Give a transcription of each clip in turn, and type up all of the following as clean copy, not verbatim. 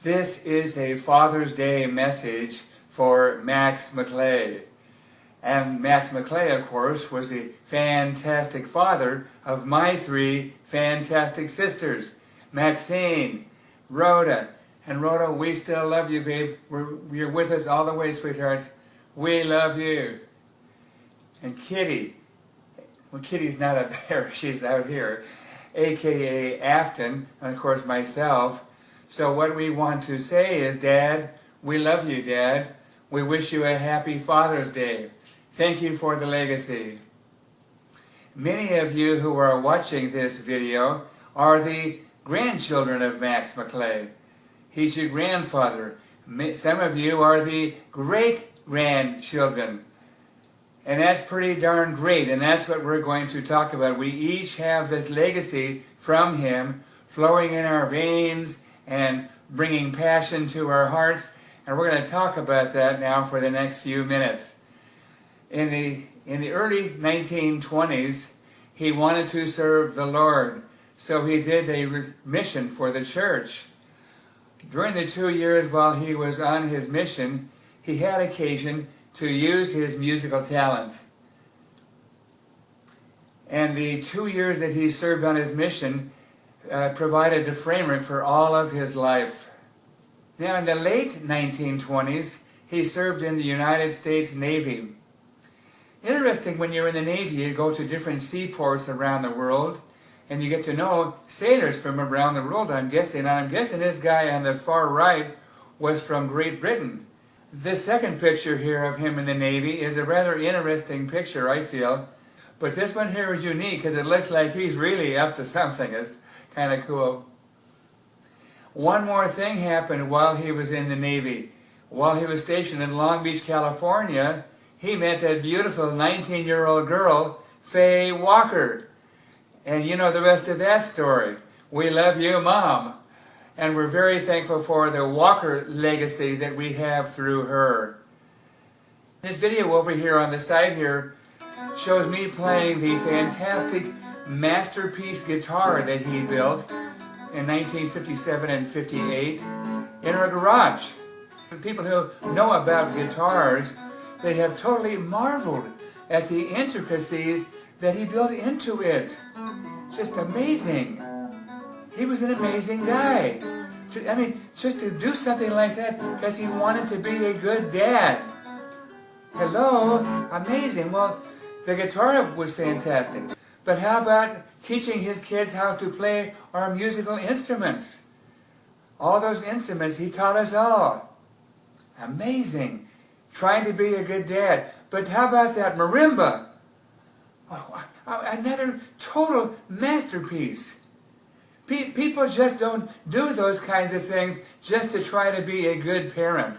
This is a Father's Day message for Max McClay. And Max McClay, of course, was the fantastic father of my three fantastic sisters, Maxine, Rhoda. And Rhoda, we still love you, babe. You're with us all the way, sweetheart. We love you. And Kitty, well, Kitty's not up there, she's out here, a.k.a. Afton, and of course myself. So what we want to say is, Dad, we love you, Dad. We wish you a happy Father's Day. Thank you for the legacy. Many of you who are watching this video are the grandchildren of Max McClay. He's your grandfather. Some of you are the great-grandchildren. And that's pretty darn great, and that's what we're going to talk about. We each have this legacy from him flowing in our veins and bringing passion to our hearts, and we're going to talk about that now for the next few minutes. In the early 1920s, he wanted to serve the Lord, so he did a mission for the church. During the 2 years while he was on his mission, he had occasion to use his musical talent. And the 2 years that he served on his mission provided the framework for all of his life. Now, in the late 1920s, he served in the United States Navy. Interesting, when you're in the Navy, you go to different seaports around the world, and you get to know sailors from around the world, I'm guessing. And I'm guessing this guy on the far right was from Great Britain. This second picture here of him in the Navy is a rather interesting picture, I feel. But this one here is unique because it looks like he's really up to something. It's kind of cool. One more thing happened while he was in the Navy. While he was stationed in Long Beach, California, he met that beautiful 19-year-old girl, Faye Walker. And you know the rest of that story. We love you, Mom. And we're very thankful for the Walker legacy that we have through her. This video over here on the side here shows me playing the fantastic masterpiece guitar that he built in 1957 and 58 in our garage. The people who know about guitars, they have totally marveled at the intricacies that he built into it. Just amazing. He was an amazing guy. I mean, just to do something like that because he wanted to be a good dad. Hello? Amazing. Well, the guitar was fantastic. But how about teaching his kids how to play our musical instruments? All those instruments, he taught us all. Amazing. Trying to be a good dad. But how about that marimba? Oh, another total masterpiece. People just don't do those kinds of things just to try to be a good parent.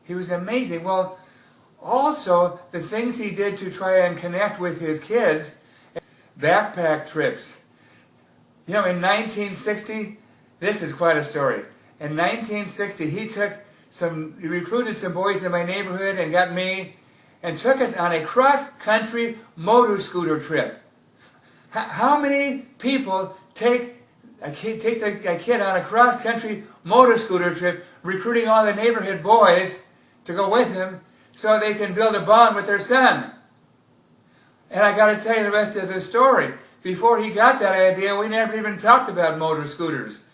He was amazing. Well, also, the things he did to try and connect with his kids, backpack trips. You know, in 1960, this is quite a story. In 1960, he recruited some boys in my neighborhood and got me, and took us on a cross-country motor scooter trip. How many people take a kid on a cross-country motor scooter trip, recruiting all the neighborhood boys to go with him so they can build a bond with their son? And I got to tell you the rest of the story. Before he got that idea, we never even talked about motor scooters.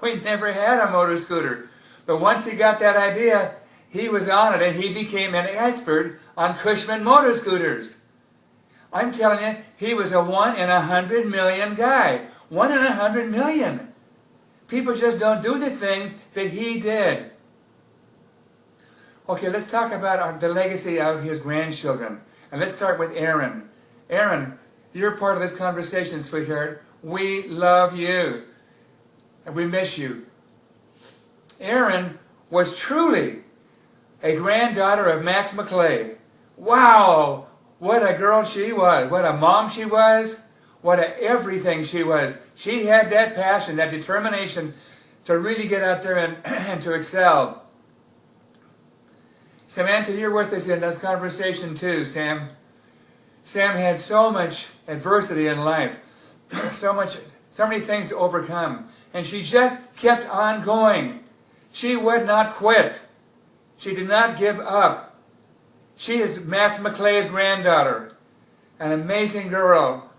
We never had a motor scooter. But once he got that idea, he was on it, and he became an expert on Cushman motor scooters. I'm telling you, he was a 1 in 100 million guy. 1 in 100 million. People just don't do the things that he did. Okay, let's talk about the legacy of his grandchildren. And let's start with ERIN. ERIN, you're part of this conversation, sweetheart. We love you. And we miss you. ERIN was truly a granddaughter of Max McClay. Wow! What a girl she was. What a mom she was. What a everything she was. She had that passion, that determination to really get out there and to excel. Samantha, you're with us in this conversation too, Sam. Sam had so much adversity in life, so many things to overcome. And she just kept on going. She would not quit. She did not give up. She is Max McClay's granddaughter. An amazing girl.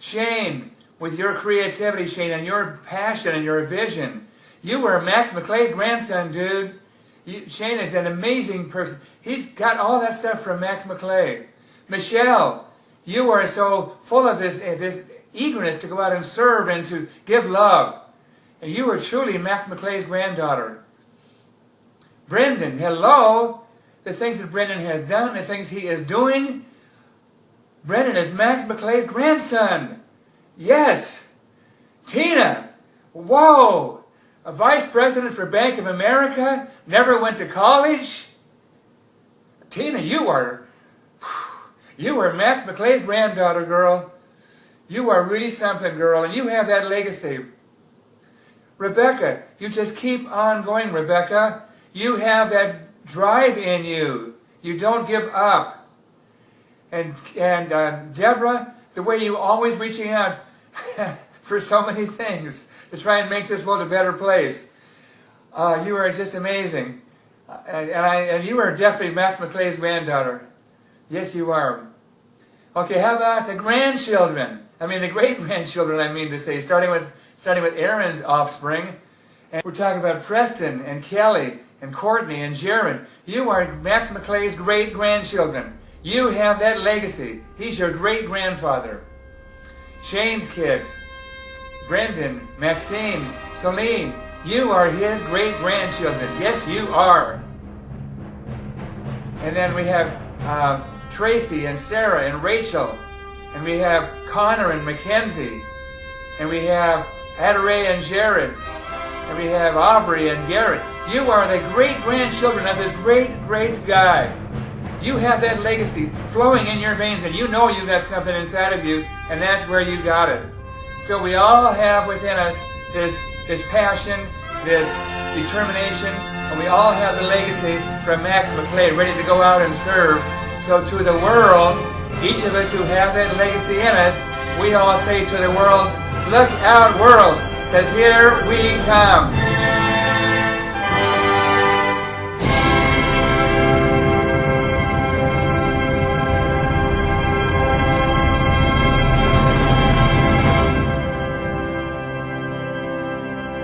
Shane, with your creativity, Shane, and your passion and your vision, you were Max McClay's grandson, dude. Shane is an amazing person. He's got all that stuff from Max McClay. Michelle, you are so full of this eagerness to go out and serve and to give love. And you are truly Max McClay's granddaughter. Brendan, hello. The things that Brendan has done, the things he is doing. Brendan is Max McClay's grandson. Yes. Tina, whoa. A vice president for Bank of America, never went to college. Tina, you are Max McClay's granddaughter, girl. You are really something, girl, and you have that legacy. Rebecca, you just keep on going, Rebecca. You have that drive in you. You don't give up. And Deborah, the way you always reaching out for so many things to try and make this world a better place. You are just amazing. And you are definitely Max McClay's granddaughter. Yes, you are. Okay, how about the grandchildren? I mean, the great-grandchildren, I mean to say, starting with ERIN's offspring. And we're talking about Preston and Kelli and Courtney and Garrett. You are Max McClay's great-grandchildren. You have that legacy. He's your great-grandfather. Shane's kids, Brendan, Maxine, Soline, you are his great-grandchildren. Yes, you are. And then we have Tracy and Sarah and Rachel. And we have Connor and McKenzie. And we have Adoree and Jared. And we have Aubrey and Garrett. You are the great-grandchildren of this great guy. You have that legacy flowing in your veins, and you know you've got something inside of you, and that's where you got it. So we all have within us this passion, this determination, and we all have the legacy from Max McClay, ready to go out and serve. So to the world, each of us who have that legacy in us, we all say to the world, look out, world, because here we come.